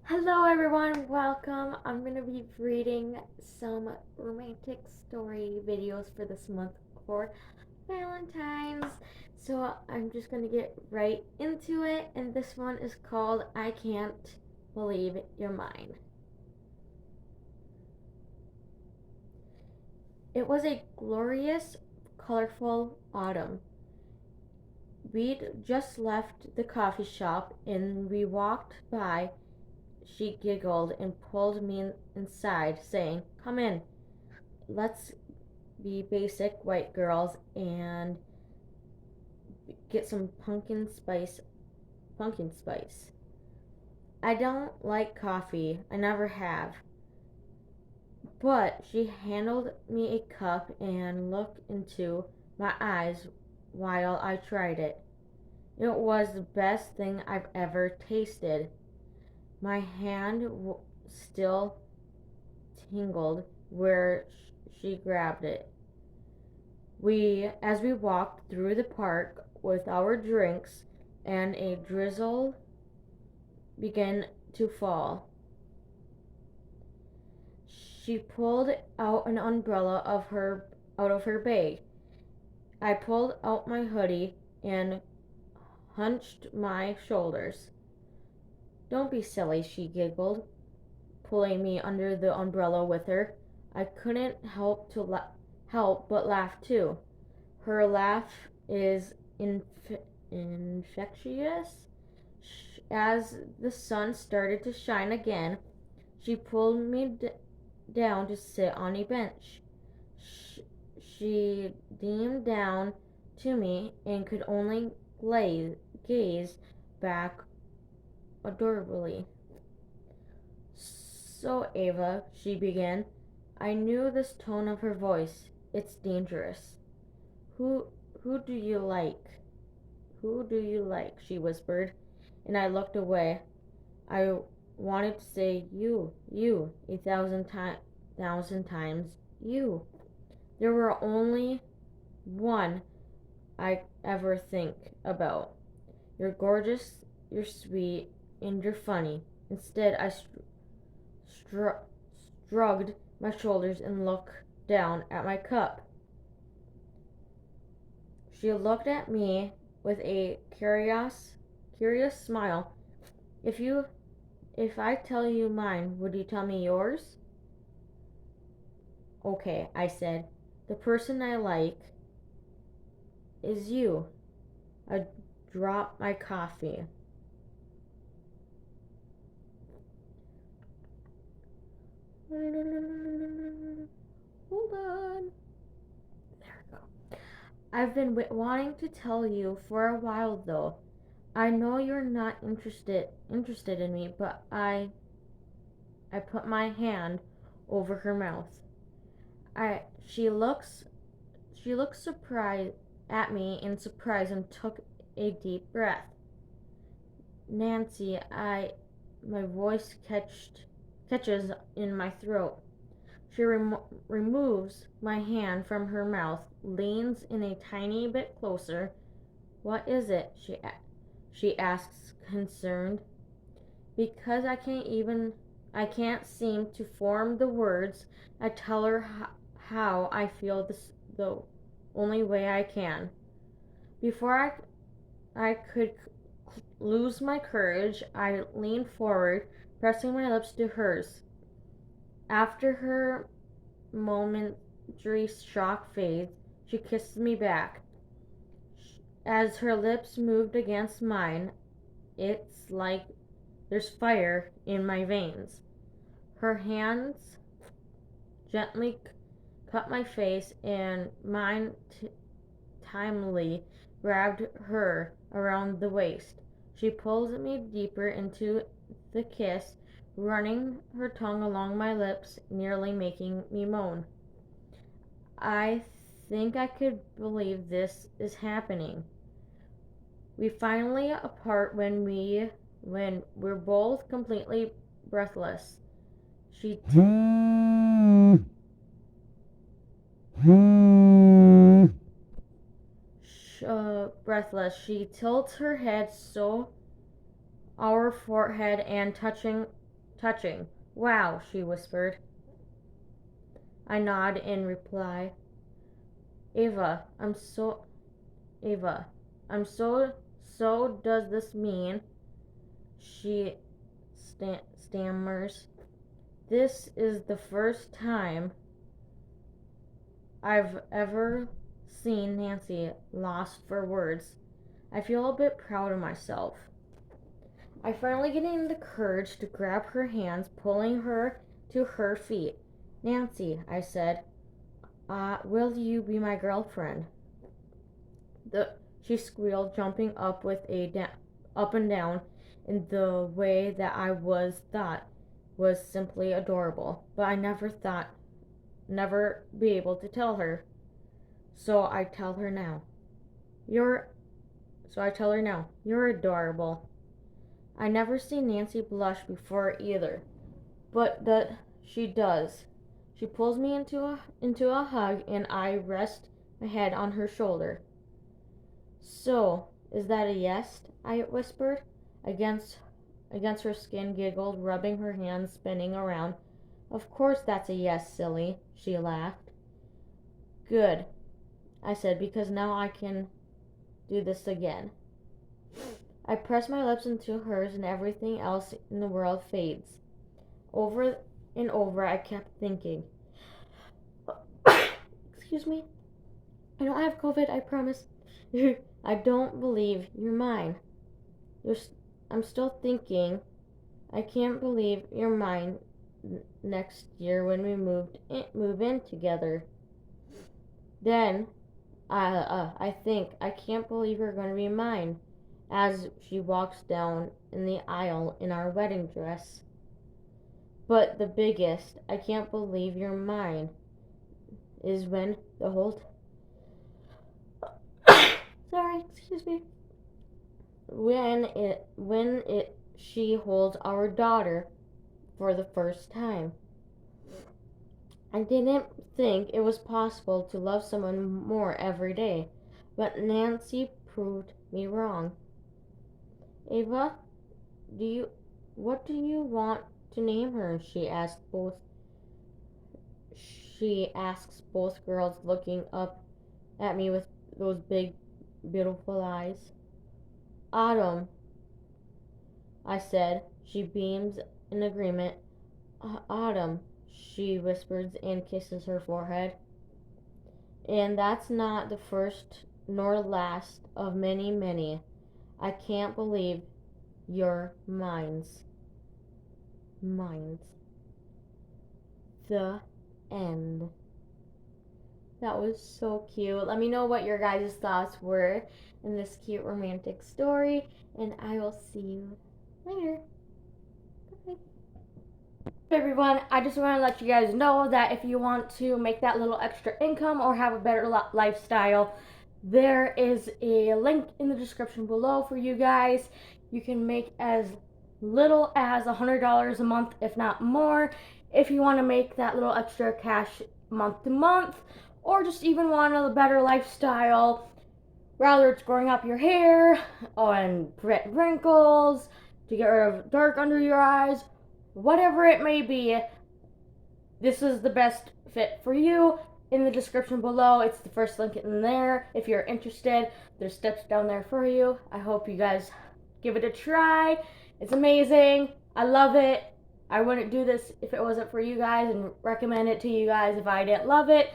Hello everyone, welcome. I'm going to be reading some romantic story videos for this month for Valentine's. So I'm just going to get right into it, and this one is called I Can't Believe You're Mine. It was a glorious, colorful autumn. We'd just left the coffee shop and we walked by. She giggled and pulled me inside, saying, "Come in. Let's be basic white girls and get some pumpkin spice. I don't like coffee. I never have." But she handed me a cup and looked into my eyes while I tried it. It was the best thing I've ever tasted. My hand still tingled where she grabbed it. As we walked through the park with our drinks and a drizzle began to fall, she pulled out an umbrella out of her bag. I pulled out my hoodie and hunched my shoulders. "Don't be silly," she giggled, pulling me under the umbrella with her. I couldn't help but laugh too. Her laugh is infectious. As the sun started to shine again, she pulled me down to sit on a bench. She beamed down to me and could only gaze back adorably. "So, Ava," she began. I knew this tone of her voice. "It's dangerous. Who who do you like? Who do you like?" she whispered, and I looked away. I wanted to say you, thousand times, you. There were only one I ever think about. "You're gorgeous, you're sweet, and you're funny." Instead, I shrugged my shoulders and looked down at my cup. She looked at me with a curious smile. If I tell you mine, would you tell me yours?" "Okay," I said. "The person I like is you." I dropped my coffee. Hold on. There we go. "I've been wanting to tell you for a while though. I know you're not interested in me, but I put my hand over her mouth. I she looked surprised at me in surprise and took a deep breath. "Nancy, I my voice catches in my throat. She removes my hand from her mouth, leans in a tiny bit closer. "What is it?" she asks, concerned. Because I can't seem to form the words, I tell her how I feel the only way I can. Before I could lose my courage, I leaned forward, pressing my lips to hers. After her momentary shock fades, she kisses me back. As her lips moved against mine, it's like there's fire in my veins. Her hands gently cut my face, and mine timely grabbed her around the waist. She pulled me deeper into the kiss, running her tongue along my lips, nearly making me moan. I think I could believe this is happening. We finally apart when we're both completely breathless. She breathless. She tilts her head so our forehead and touching touching. Wow, she whispered. I nodded in reply. Ava, Ava, so does this mean, she stammers, this is the first time I've ever seen Nancy lost for words. I feel a bit proud of myself. I finally get the courage to grab her hands, pulling her to her feet. Nancy, I said, will you be my girlfriend? She squealed, jumping up up and down in the way that I thought was simply adorable. But I never be able to tell her. So I tell her now. You're adorable. I never seen Nancy blush before either, but she does. She pulls me into a hug, and I rest my head on her shoulder. So, is that a yes? I whispered. Against her skin giggled, rubbing her hands, spinning around. Of course that's a yes, silly, she laughed. Good, I said, because now I can do this again. I press my lips into hers, and everything else in the world fades. Over and over I kept thinking. Excuse me. I don't have COVID, I promise. I don't believe you're mine. I'm still thinking. I can't believe you're mine next year when we move in together. Then I think I can't believe you're going to be mine, as she walks down in the aisle in our wedding dress. But the biggest, I can't believe you're mine, is when the whole sorry, excuse me. She holds our daughter for the first time. I didn't think it was possible to love someone more every day, but Nancy proved me wrong. Ava, what do you want to name her? She asks both girls, looking up at me with those big, beautiful eyes. Autumn, I said. She beams in agreement. Autumn, she whispers and kisses her forehead. And that's not the first nor last of many, many. I can't believe you're mines. The end. That was so cute. Let me know what your guys' thoughts were in this cute romantic story, and I will see you later. Bye. Hey everyone, I just want to let you guys know that if you want to make that little extra income or have a better lifestyle, there is a link in the description below for you guys. You can make as little as $100 a month, if not more, if you want to make that little extra cash month to month, or just even want a better lifestyle, whether it's growing up your hair and prevent wrinkles, to get rid of dark under your eyes, whatever it may be, this is the best fit for you. In the description below, it's the first link in there. If you're interested, there's steps down there for you. I hope you guys give it a try. It's amazing. I love it. I wouldn't do this if it wasn't for you guys, and recommend it to you guys if I didn't love it.